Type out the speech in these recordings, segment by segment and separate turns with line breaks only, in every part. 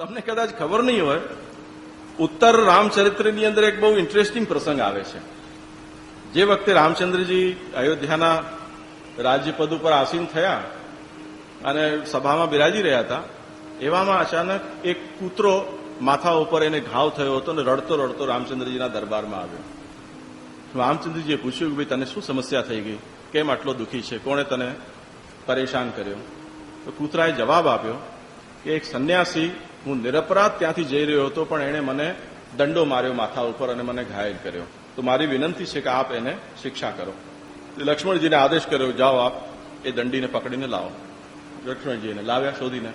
તમને કદાચ ખબર નહીં હોય, ઉત્તર રામચરિત્રની અંદર એક બહુ ઇન્ટરેસ્ટિંગ પ્રસંગ આવે છે. જે વખતે રામચંદ્રજી અયોધ્યાના રાજ્યપદ ઉપર આસીન થયા અને સભામાં બિરાજી રહ્યા હતા, એવામાં અચાનક એક કૂતરો માથા ઉપર એને ઘાવ થયો હતો અને રડતો રડતો રામચંદ્રજીના દરબારમાં આવ્યો. રામચંદ્રજીએ પૂછ્યું કે ભાઈ તને શું સમસ્યા થઈ ગઈ, કેમ આટલો દુઃખી છે, કોણે તને પરેશાન કર્યો? તો કૂતરાએ જવાબ આપ્યો કે એક સંન્યાસી, હું નિરપરાધ ત્યાંથી જઈ રહ્યો હતો, પણ એણે મને દંડો માર્યો માથા ઉપર અને મને ઘાયલ કર્યો. તો મારી વિનંતી છે કે આપ એને શિક્ષા કરો. લક્ષ્મણજીને આદેશ કર્યો, જાઓ આપ એ દંડીને પકડીને લાવો. લક્ષ્મણજીને લાવ્યા શોધીને.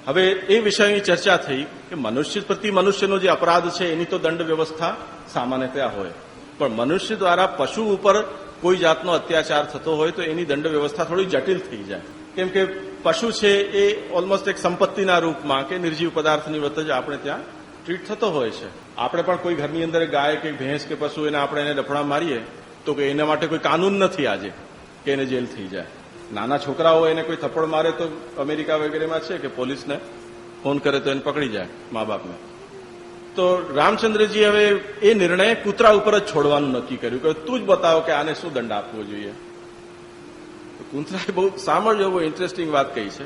હવે એ વિષયની ચર્ચા થઈ કે મનુષ્ય પ્રતિ મનુષ્યનો જે અપરાધ છે એની તો દંડ વ્યવસ્થા સામાન્યતયા હોય, પણ મનુષ્ય દ્વારા પશુ ઉપર કોઈ જાતનો અત્યાચાર થતો હોય તો એની દંડ વ્યવસ્થા થોડી જટિલ થઈ જાય. કેમ કે પશુ છે એ ઓલમોસ્ટ એક સંપત્તિના રૂપમાં કે નિર્જીવ પદાર્થની વત જ આપણે ત્યાં ટ્રીટ થતો હોય છે. આપણે પણ કોઈ ઘરની અંદર ગાય કે ભેંસ કે પશુ એને આપણે એને ડફડા મારીએ તો કે એના માટે કોઈ કાનૂન નથી આજે કે એને જેલ થઈ જાય. નાના છોકરાઓ એને કોઈ થપ્પડ મારે તો અમેરિકા વગેરેમાં છે કે પોલીસને ફોન કરે તો એને પકડી જાય મા બાપને. તો રામચંદ્રજી હવે એ નિર્ણય કૂતરા ઉપર જ છોડવાનું નક્કી કર્યું કે તું જ બતાવો કે આને શું દંડ આપવો જોઈએ. કૂતરાએ બહુ સાંભળજો, બહુ ઇન્ટરેસ્ટિંગ વાત કહી છે.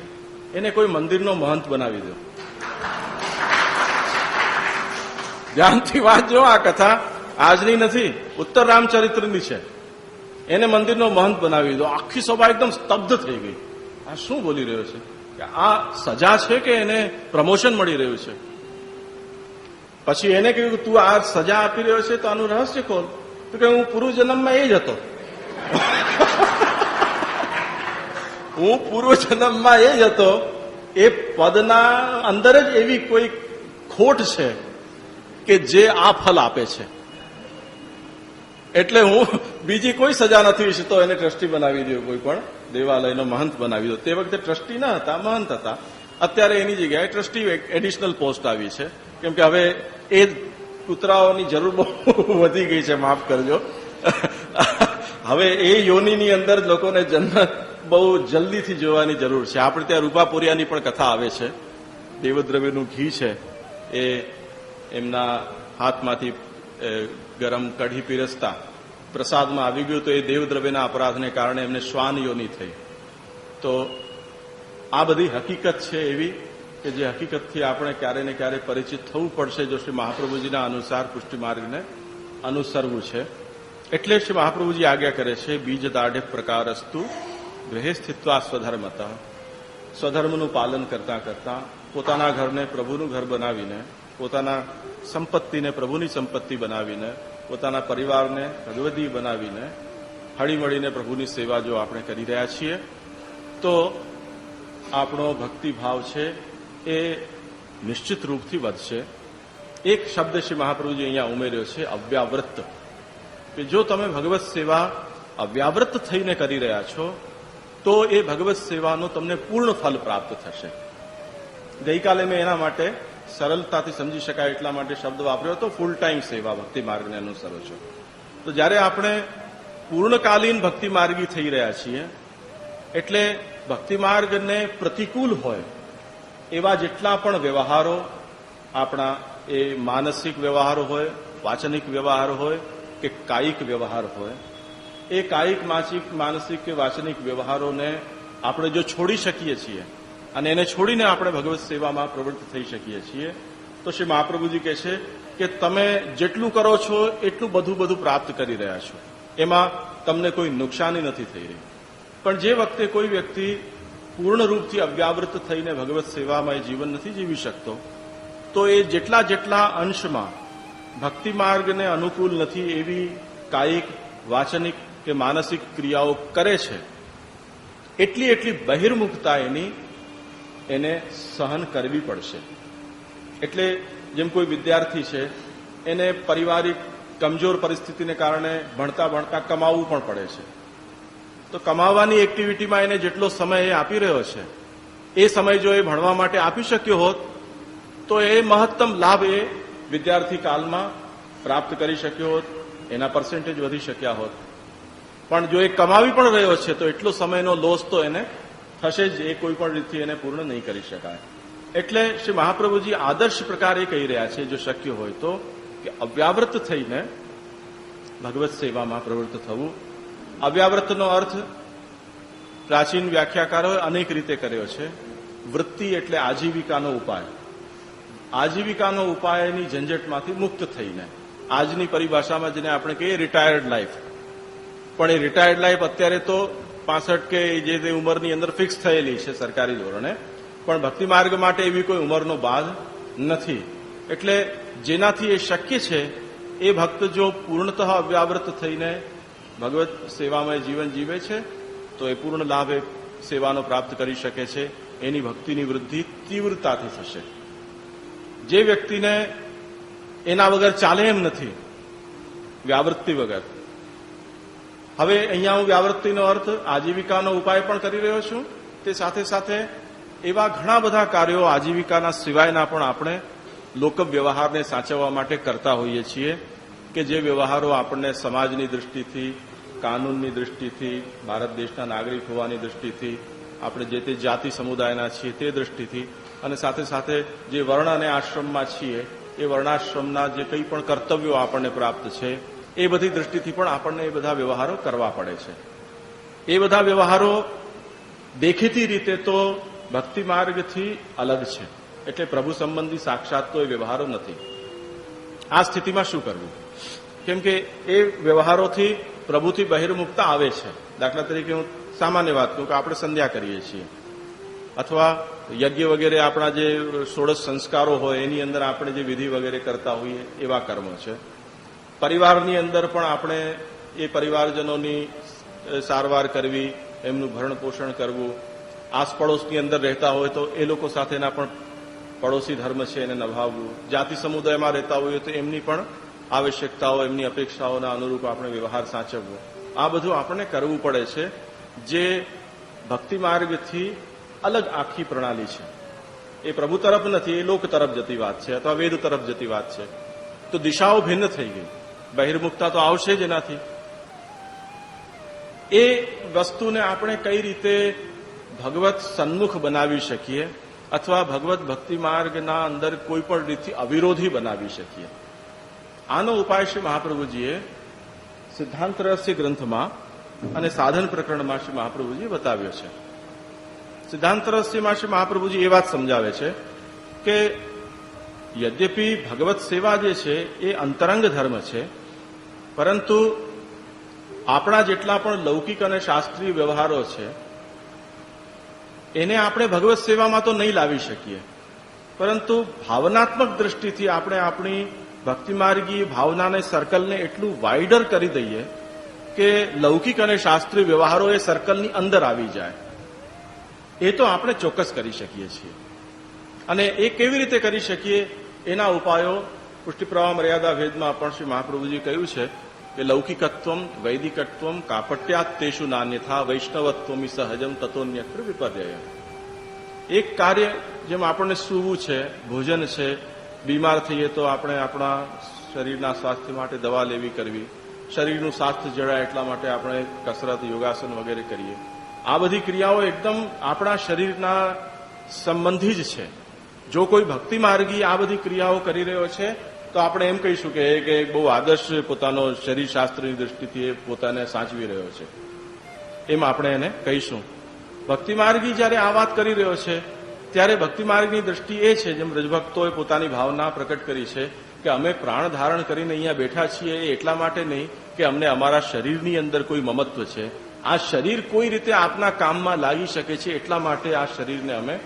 એને કોઈ મંદિરનો મહંત બનાવી દો. ધ્યાનથી વાંચજો, આ કથા આજની નથી, ઉત્તર રામચરિત્રની છે. એને મંદિરનો મહંત બનાવી દો. આખી સભા એકદમ સ્તબ્ધ થઈ ગઈ. આ શું બોલી રહ્યો છે? કે આ સજા છે કે એને પ્રમોશન મળી રહ્યું છે? પછી એને કહ્યું કે તું આ સજા આપી રહ્યો છે તો આનું રહસ્ય ખોલ. તો કે હું પૂર્વજન્મમાં એ જ હતો. હું પૂર્વજન્મમાં એ જ હતો. એ પદના અંદર જ એવી કોઈ ખોટ છે કે જે આ ફલ આપે છે. એટલે હું બીજી કોઈ સજા નથી ઈચ્છતો. એને ટ્રસ્ટી બનાવી દો, કોઈ પણ દેવાલયનો મહંત બનાવી દો. તે વખતે ટ્રસ્ટી ન હતા, મહંત હતા. અત્યારે એની જગ્યાએ ટ્રસ્ટી એડિશનલ પોસ્ટ આવી છે. કેમ કે હવે એ કૂતરાઓની જરૂર બહુ વધી ગઈ છે, માફ કરજો. હવે એ યોનિની અંદર લોકોને જન્મ બહુ જલ્દીથી જોવાની જરૂર છે. આપણે ત્યાં રૂપાપોરિયાની પણ કથા આવે છે. દેવદ્રવ્યનું ઘી છે એ એમના હાથમાંથી ગરમ કઢી પીરસતા પ્રસાદમાં આવી ગયું તો એ દેવદ્રવ્યના અપરાધને કારણે એમને શ્વાન યોની થઈ. તો આ બધી હકીકત છે એવી કે જે હકીકતથી આપણે ક્યારે ને ક્યારે પરિચિત થવું પડશે જો શ્રી મહાપ્રભુજીના અનુસાર પુષ્ટિ માર્ગને અનુસરવું છે. એટલે શ્રી મહાપ્રભુજી આજ્ઞા કરે છે, બીજ દાઢે પ્રકારસ્તુ ગૃહે સ્થિત્વા સ્વધર્મતઃ. સ્વધર્મનું પાલન કરતા કરતા પોતાના ઘરને પ્રભુનું ઘર બનાવીને, પોતાના સંપત્તિને પ્રભુની સંપત્તિ બનાવીને, પોતાના પરિવારને ભગવદી બનાવીને હળીમળીને પ્રભુની સેવા જો આપણે કરી રહ્યા છીએ તો આપણો ભક્તિભાવ છે એ નિશ્ચિત રૂપથી વધશે. એક શબ્દ શ્રી મહાપ્રભુજી અહીંયા ઉમેર્યો છે, અવ્યાવૃત્ત. કે જો તમે ભગવત સેવા અવ્યાવૃત્ત થઈને કરી રહ્યા છો તો એ ભગવત સેવાનો તમને પૂર્ણ ફલ પ્રાપ્ત થશે. ગઈકાલે મેં એના માટે સરળતાથી સમજી શકાય એટલા માટે શબ્દ વાપર્યો હતો, ફૂલ ટાઈમ સેવા ભક્તિ માર્ગને અનુસરો છો. તો જ્યારે આપણે પૂર્ણકાલીન ભક્તિ માર્ગી થઈ રહ્યા છીએ એટલે ભક્તિ માર્ગને પ્રતિકૂળ હોય એવા જેટલા પણ વ્યવહારો આપણા, એ માનસિક વ્યવહારો હોય, વાચનિક વ્યવહાર હોય કે કાયિક વ્યવહાર હોય, એ કાયિક, માનસિક કે વાચનિક વ્યવહારોને આપણે જો છોડી શકીએ છીએ અને એને છોડીને આપણે ભગવત સેવામાં પ્રવૃત્ત થઈ શકીએ છીએ તો શ્રી મહાપ્રભુજી કહે છે કે તમે જેટલું કરો છો એટલું બધું પ્રાપ્ત કરી રહ્યા છો. એમાં તમને કોઈ નુકસાની નથી થઈ રહી. પણ જે વખતે કોઈ વ્યક્તિ પૂર્ણ રૂપથી અવ્યાવૃત થઈને ભગવત સેવામાં જીવન નથી જીવી શકતો તો એ જેટલા અંશમાં ભક્તિ માર્ગને અનુકૂળ નથી એવી કાયિક, વાચનિક કે માનસિક ક્રિયાઓ કરે છે એટલી બહિર્મુખતા એને સહન કરવી પડશે. એટલે જેમ કોઈ વિદ્યાર્થી છે એને પારિવારિક કમજોર પરિસ્થિતિને કારણે ભણતા કમાવવું પણ પડે છે. તો કમાવાની એક્ટિવિટીમાં એને જેટલો સમય એ આપી રહ્યો છે એ સમય જો એ ભણવા માટે આપી શક્યો હોત તો એ મહત્તમ લાભ એ વિદ્યાર્થી કાળમાં પ્રાપ્ત કરી શક્યો હોત, એના પર્સન્ટેજ વધી શક્યા હોત. પણ જો એ કમાવી પણ રહ્યો છે તો એટલો સમયનો લોસ તો એને થશે જ. એ કોઈ પણ રીતથી એને પૂર્ણ નહીં કરી શકાય. એટલે શ્રી મહાપ્રભુજી આદર્શ પ્રકારે કહી રહ્યા છે, જો શક્ય હોય તો, કે અવ્યાવૃત થઈને ભગવત સેવામાં પ્રવૃત્ત થવું. અવ્યાવૃતનો અર્થ પ્રાચીન વ્યાખ્યાકારોએ અનેક રીતે કર્યો છે. વૃત્તિ એટલે આજીવિકાનો ઉપાય. આજીવિકાનો ઉપાયની ઝંઝટમાંથી મુક્ત થઈને, આજની પરિભાષામાં જેને આપણે કહીએ રિટાયર્ડ લાઈફ, પણ એ રિટાયર્ડ લાઈફ અત્યારે તો 65 કે જે તે ઉંમરની અંદર ફિક્સ થયેલી છે સરકારી ધોરણે, પણ ભક્તિ માર્ગ માટે એવી કોઈ ઉંમરનો બાદ નથી. એટલે જેનાથી એ શક્ય છે એ ભક્ત જો પૂર્ણતઃ અવ્યાવૃત થઈને ભગવત સેવામાં જીવન જીવે છે તો એ પૂર્ણ લાભ એ સેવાનો પ્રાપ્ત કરી શકે છે. એની ભક્તિની વૃદ્ધિ તીવ્રતાથી થશે. જે વ્યક્તિને એના વગર ચાલે એમ નથી, વ્યાવૃત્તિ વગર. હવે અહીંયા હું વ્યાવૃત્તિનો અર્થ આજીવિકાનો ઉપાય પણ કરી રહ્યો છું. તે સાથે સાથે એવા ઘણા બધા કાર્યો આજીવિકાના સિવાયના પણ આપણે લોક વ્યવહારને સાચવવા માટે કરતા હોઈએ છીએ, કે જે વ્યવહારો આપણને સમાજની દૃષ્ટિથી, કાનૂનની દૃષ્ટિથી, ભારત દેશના નાગરિક હોવાની દૃષ્ટિથી, આપણે જે તે જાતિ સમુદાયના છીએ તે દૃષ્ટિથી, અને સાથે સાથે જે વર્ણ અને આશ્રમમાં છીએ એ વર્ણાશ્રમના જે કંઈ પણ કર્તવ્યો આપણને પ્રાપ્ત છે એ બધી દૃષ્ટિથી પણ આપણને એ બધા વ્યવહારો કરવા પડે છે. એ બધા વ્યવહારો દેખીતી રીતે તો ભક્તિ માર્ગથી અલગ છે, એટલે પ્રભુ સંબંધી સાક્ષાત તો એ વ્યવહારો નથી. આ સ્થિતિમાં શું કરવું? કેમ કે એ વ્યવહારોથી પ્રભુથી બહિર્મુખતા આવે છે. દાખલા તરીકે હું સામાન્ય વાત કહું કે આપણે સંધ્યા કરીએ છીએ, અથવા યજ્ઞ વગેરે આપણા જે 16 સંસ્કારો હોય એની અંદર આપણે જે વિધિ વગેરે કરતા હોઈએ એવા કર્મો છે. પરિવારની અંદર પણ આપણે એ પરિવારજનોની સારવાર કરવી, એમનું ભરણ પોષણ કરવું, આસપડોશની અંદર રહેતા હોય તો એ લોકો સાથેના પણ પડોશી ધર્મ છે એને નિભાવવું, જાતિ સમુદાયમાં રહેતા હોઈએ તો એમની પણ આવશ્યકતાઓ, એમની અપેક્ષાઓના અનુરૂપ આપણે વ્યવહાર સાચવવો. આ બધું આપણને કરવું પડે છે, જે ભક્તિ માર્ગથી અલગ આખી પ્રણાલી છે. એ પ્રભુ તરફ નથી, એ લોક તરફ જતી વાત છે, અથવા વેદ તરફ જતી વાત છે. તો દિશાઓ ભિન્ન થઈ ગઈ. બહિર્મુખતા તો આવશે જ એનાથી. એ વસ્તુને આપણે કઈ રીતે ભગવત સન્મુખ બનાવી શકીએ, અથવા ભગવત ભક્તિ માર્ગના અંદર કોઈ પણ રીતથી અવિરોધી બનાવી શકીએ, આનો ઉપાય શ્રી મહાપ્રભુજીએ સિદ્ધાંત રહસ્ય ગ્રંથમાં અને સાધન પ્રકરણમાં શ્રી મહાપ્રભુજીએ બતાવ્યો છે. સિદ્ધાંત રહસ્યમાં શ્રી મહાપ્રભુજી એ વાત સમજાવે છે કે યદ્યપિ ભગવત સેવા જે છે એ અંતરંગ ધર્મ છે, પરંતુ આપણા જેટલા પણ લૌકિક અને શાસ્ત્રીય વ્યવહારો છે એને આપણે ભગવત સેવામાં તો નહીં લાવી શકીએ, પરંતુ ભાવનાત્મક દ્રષ્ટિથી આપણે આપણી ભક્તિમાર્ગી ભાવનાને સર્કલને એટલું વાઇડર કરી દઈએ કે લૌકિક અને શાસ્ત્રીય વ્યવહારો એ સર્કલની અંદર આવી જાય. એ તો આપણે ચોક્કસ કરી શકીએ છીએ. અને એ કેવી રીતે કરી શકીએ એના ઉપાયો પુષ્ટિપ્રવાહ મર્યાદા ભેદમાં પણ શ્રી મહાપ્રભુજી કહ્યું છે કે લૌકિકત્વમ વૈદિકત્વમ કાપટ્યાત તેષુ નાન્યથા વૈષ્ણવત્વમી સહજમ તતોન્યત્ર વિપર્યય. એક કાર્ય, જેમ આપણને સૂવું છે, ભોજન છે, બીમાર થઈએ તો આપણે આપણા શરીરના સ્વાસ્થ્ય માટે દવા લેવી કરવી, શરીરનું સ્વાસ્થ્ય જળાય એટલા માટે આપણે કસરત, યોગાસન વગેરે કરીએ. આ બધી ક્રિયાઓ એકદમ આપણા શરીરના સંબંધી જ છે. જો કોઈ ભક્તિ માર્ગી આ બધી ક્રિયાઓ કરી રહ્યો છે તો આપણે એમ કહીશું કે બહુ આદર્શ પોતાનો શરીર શાસ્ત્રની દ્રષ્ટિથી એ પોતાને સાચવી રહ્યો છે, એમ આપણે એને કહીશું. ભક્તિ માર્ગી જયારે આ વાત કરી રહ્યો છે ત્યારે ભક્તિ માર્ગની દ્રષ્ટિ એ છે, જેમ રજભક્તોએ પોતાની ભાવના પ્રકટ કરી છે કે અમે પ્રાણ ધારણ કરીને અહીંયા બેઠા છીએ એ એટલા માટે નહીં કે અમને અમારા શરીરની અંદર કોઈ મમત્વ છે. આ શરીર કોઈ રીતે આપના કામમાં લાગી શકે છે એટલા માટે આ શરીરને અમે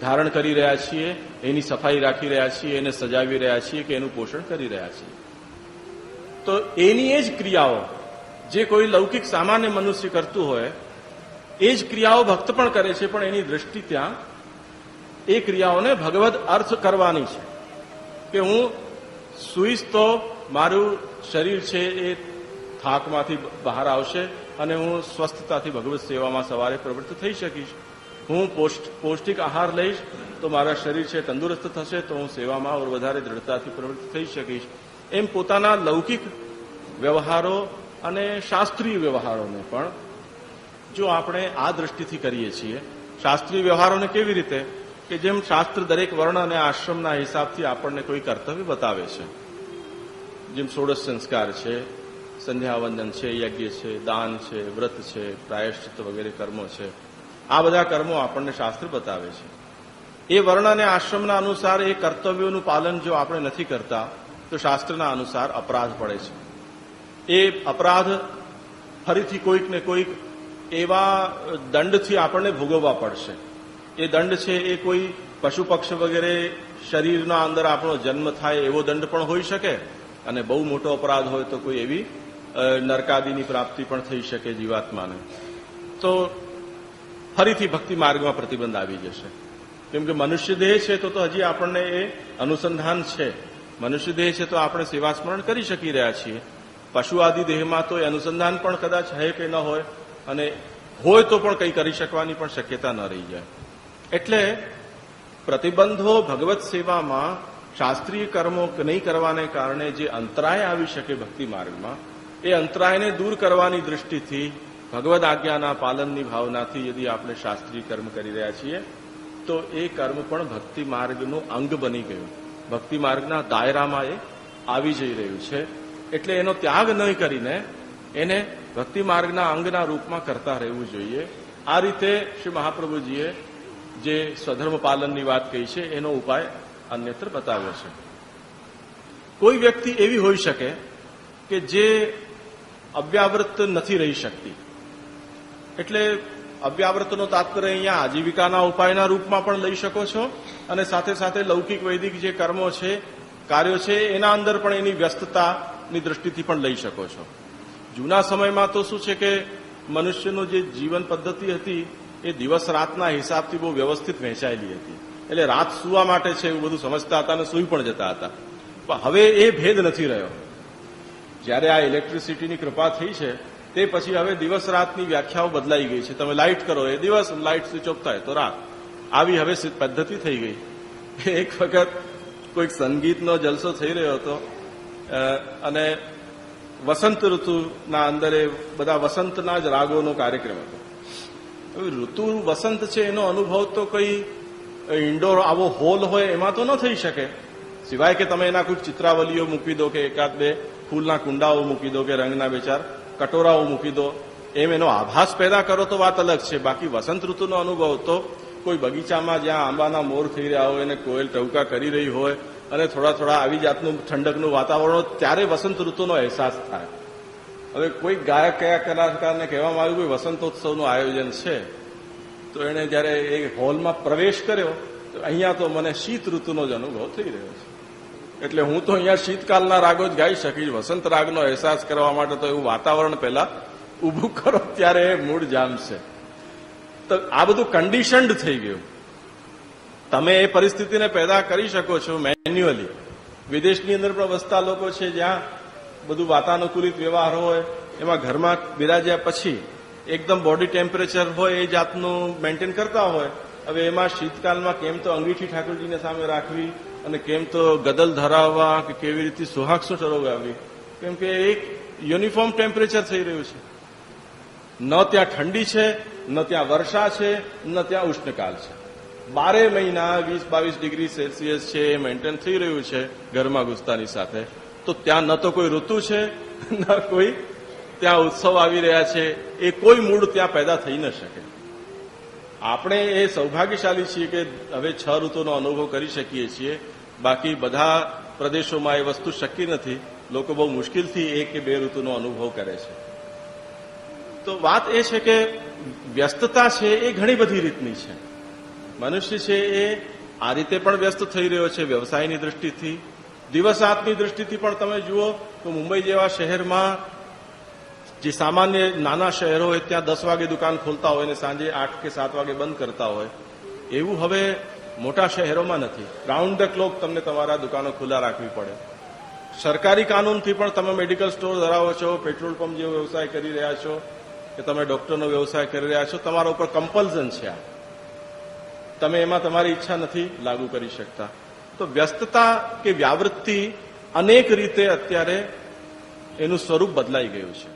ધારણ કરી રહ્યા છીએ, એની સફાઈ રાખી રહ્યા છીએ, એને સજાવી રહ્યા છીએ કે એનું પોષણ કરી રહ્યા છીએ. તો એની એ જ ક્રિયાઓ જે કોઈ લૌકિક સામાન્ય મનુષ્ય કરતું હોય એ જ ક્રિયાઓ ભક્ત પણ કરે છે, પણ એની દ્રષ્ટિ ત્યાં એ ક્રિયાઓને ભગવદ અર્થ કરવાની છે કે હું સુઈશ તો મારું શરીર છે એ થાકમાંથી બહાર આવશે અને હું સ્વસ્થતાથી ભગવત સેવામાં સવારે પ્રવૃત્ત થઈ શકીશ. હું પૌષ્ટિક આહાર લઈશ તો મારા શરીર છે તંદુરસ્ત થશે, તો હું સેવામાં ઓર વધારે દ્રઢતાથી પ્રવૃત્ત થઈ શકીશ. એમ પોતાના લૌકિક વ્યવહારો અને શાસ્ત્રીય વ્યવહારોને પણ જો આપણે આ દ્રષ્ટિથી કરીએ છીએ, શાસ્ત્રીય વ્યવહારોને કેવી રીતે કે જેમ શાસ્ત્ર દરેક વર્ણ અને આશ્રમના હિસાબથી આપણને કોઈ કર્તવ્ય બતાવે છે, જેમ ષોડશ સંસ્કાર છે, સંધ્યાવંદન છે, યજ્ઞ છે, દાન છે, વ્રત છે, પ્રાયશ્ચિત્ત વગેરે કર્મો છે, આ બધા કર્મો આપણને શાસ્ત્ર બતાવે છે. એ વર્ણ અને આશ્રમના અનુસાર એ કર્તવ્યોનું પાલન જો આપણે નથી કરતા તો શાસ્ત્રના અનુસાર અપરાધ પડે છે. એ અપરાધ ફરીથી કોઈક ને કોઈક એવા દંડથી આપણને ભોગવવા પડશે. એ દંડ છે એ કોઈ પશુ પક્ષ વગેરે શરીરના અંદર આપણો જન્મ થાય એવો દંડ પણ હોઈ શકે, અને બહુ મોટો અપરાધ હોય તો કોઈ એવી નરકાદીની પ્રાપ્તિ પણ થઈ શકે જીવાત્માને. તો ફરીથી ભક્તિ માર્ગમાં પ્રતિબંધ આવી જશે. કેમ કે મનુષ્ય દેહ છે તો હજી આપણને એ અનુસંધાન છે. મનુષ્ય દેહ છે તો આપણે સેવા સ્મરણ કરી શકી રહ્યા છીએ. પશુ આદિ દેહમાં તો એ અનુસંધાન પણ કદાચ હે કે ન હોય, અને હોય તો પણ કંઈ કરી શકવાની પણ શક્યતા ન રહી જાય. એટલે પ્રતિબંધો ભગવત સેવામાં શાસ્ત્રીય કર્મો નહીં કરવાને કારણે જે અંતરાય આવી શકે ભક્તિ માર્ગમાં, એ અંતરાયને દૂર કરવાની દૃષ્ટિથી ભગવદ આજ્ઞાના પાલનની ભાવનાથી યદિ આપણે શાસ્ત્રીય કર્મ કરી રહ્યા છીએ તો એ કર્મ પણ ભક્તિ માર્ગનું અંગ બની ગયું, ભક્તિ માર્ગના દાયરામાં એ આવી જઈ રહ્યું છે. એટલે એનો ત્યાગ નહીં કરીને એને ભક્તિ માર્ગના અંગના રૂપમાં કરતા રહેવું જોઈએ. આ રીતે શ્રી મહાપ્રભુજીએ જે સ્વધર્મ પાલનની વાત કહી છે એનો ઉપાય અન્યત્ર બતાવ્યો છે. કોઈ વ્યક્તિ એવી હોઈ શકે કે જે અવ્યાવૃત નથી રહી શકતી. એટલે અવ્યાવૃતનો તાત્પર્ય અહીંયા આજીવિકાના ઉપાયના રૂપમાં પણ લઈ શકો છો, અને સાથે સાથે લૌકિક વૈદિક જે કર્મો છે, કાર્યો છે, એના અંદર પણ એની વ્યસ્તતાની દ્રષ્ટિથી પણ લઈ શકો છો. જૂના સમયમાં તો શું છે કે મનુષ્યનું જે જીવન પદ્ધતિ હતી એ દિવસ રાતના હિસાબથી બહુ વ્યવસ્થિત વહેંચાયેલી હતી. એટલે રાત સૂવા માટે છે એવું બધું સમજતા હતા અને સૂઈ પણ જતા હતા. પણ હવે એ ભેદ નથી રહ્યો. જ્યારે આ ઇલેક્ટ્રિસિટીની કૃપા થઈ છે તે પછી હવે દિવસ રાતની વ્યાખ્યાઓ બદલાઈ ગઈ છે. તમે લાઇટ કરો એ દિવસ, લાઇટ સ્વિચ ઓફ થાય તો રાત, આવી હવે પદ્ધતિ થઈ ગઈ. એક વખત કોઈક સંગીતનો જલસો થઈ રહ્યો હતો અને વસંત ઋતુના અંદર એ બધા વસંતના જ રાગોનો કાર્યક્રમ હતો. હવે ઋતુ વસંત છે એનો અનુભવ તો કોઈ ઇન્ડોર આવો હોલ હોય એમાં તો ન થઈ શકે, સિવાય કે તમે એના કોઈ ચિત્રાવલીઓ મૂકી દો કે એકાદ બે ફૂલના કુંડાઓ મૂકી દો કે રંગના બે ચાર કટોરાઓ મૂકી દો, એમ એનો આભાસ પેદા કરો તો વાત અલગ છે. બાકી વસંત ઋતુનો અનુભવ તો કોઈ બગીચામાં જ્યાં આંબાના મોર થઈ રહ્યા હોય અને કોયલ ટહુકા કરી રહી હોય અને થોડા થોડા આવી જાતનું ઠંડકનું વાતાવરણ, ત્યારે વસંત ઋતુનો અહેસાસ થાય. હવે કોઈ ગાયક કયા કલાકારને કહેવામાં આવ્યું કોઈ વસંતોત્સવનું આયોજન છે, તો એણે જયારે એ હોલમાં પ્રવેશ કર્યો તો અહીંયા તો મને શીત ઋતુનો જ અનુભવ થઈ રહ્યો છે. એટલે હું તો અહીંયા શીતકાલના રાગો જ ગાઈ શકીશ. વસંત રાગનો અહેસાસ કરવા માટે તો એવું વાતાવરણ પહેલા ઊભું કરો ત્યારે એ મૂળ જામશે. તો આ બધું કન્ડિશન્ડ થઈ ગયું. તમે એ પરિસ્થિતિને પેદા કરી શકો છો મેન્યુઅલી. વિદેશની અંદર પણ વસતા લોકો છે જ્યાં બધું વાતાનુકૂલિત વ્યવહાર હોય, એમાં ઘરમાં બિરાજ્યા પછી એકદમ બોડી ટેમ્પરેચર હોય એ જાતનું મેન્ટેન કરતા હોય. હવે એમાં શીતકાલમાં કેમ તો અંગીઠી ઠાકોરજીને સામે રાખવી અને કેમ તો ગદલ ધરાવવા કે કેવી રીતે સુહાગસો ટરોગાવવી, કેમ કે એક યુનિફોર્મ ટેમ્પરેચર થઈ રહ્યું છે. ન ત્યાં ઠંડી છે, ન ત્યાં વર્ષા છે, ન ત્યાં ઉષ્ણકાલ છે. 12 મહિના 20-22 ડિગ્રી સેલ્સિયસ છે એ મેન્ટેન થઈ રહ્યું છે ઘરમાં ઘૂસતાની સાથે. તો ત્યાં ન તો કોઈ ઋતુ છે, ન કોઈ ત્યાં ઉત્સવ આવી રહ્યા છે. એ કોઈ મૂળ ત્યાં પેદા થઈ ન શકે. આપણે એ સૌભાગ્યશાળી છીએ કે હવે 6 ઋતુનો અનુભવ કરી શકીએ છીએ. બાકી બધા પ્રદેશોમાં એ વસ્તુ શક્ય નથી. લોકો બહુ મુશ્કેલથી 1 કે 2 ઋતુનો અનુભવ કરે છે. તો વાત એ છે કે વ્યસ્તતા છે એ ઘણી બધી રીતની છે. મનુષ્ય છે એ આ રીતે પણ વ્યસ્ત થઈ રહ્યો છે વ્યવસાયની દૃષ્ટિથી, દિવસ રાતની દૃષ્ટિથી પણ. તમે જુઓ તો મુંબઈ જેવા શહેરમાં જે સામાન્ય નાના શહેરો હોય ત્યાં 10 વાગે દુકાન ખોલતા હોય અને સાંજે 8 કે 7 વાગે બંધ કરતા હોય, એવું હવે મોટા શહેરોમાં નથી. રાઉન્ડ ધ ક્લોક તમને તમારા દુકાનો ખુલ્લા રાખવી પડે. સરકારી કાનૂનથી પણ તમે મેડિકલ સ્ટોર ધરાવો છો, પેટ્રોલ પંપ જેવો વ્યવસાય કરી રહ્યા છો કે તમે ડોક્ટરનો વ્યવસાય કરી રહ્યા છો, તમારા ઉપર કમ્પલ્ઝન છે આ. તમે એમાં તમારી ઈચ્છા નથી લાગુ કરી શકતા. તો વ્યસ્તતા કે વ્યાવૃત્તિ અનેક રીતે અત્યારે એનું સ્વરૂપ બદલાઈ ગયું છે.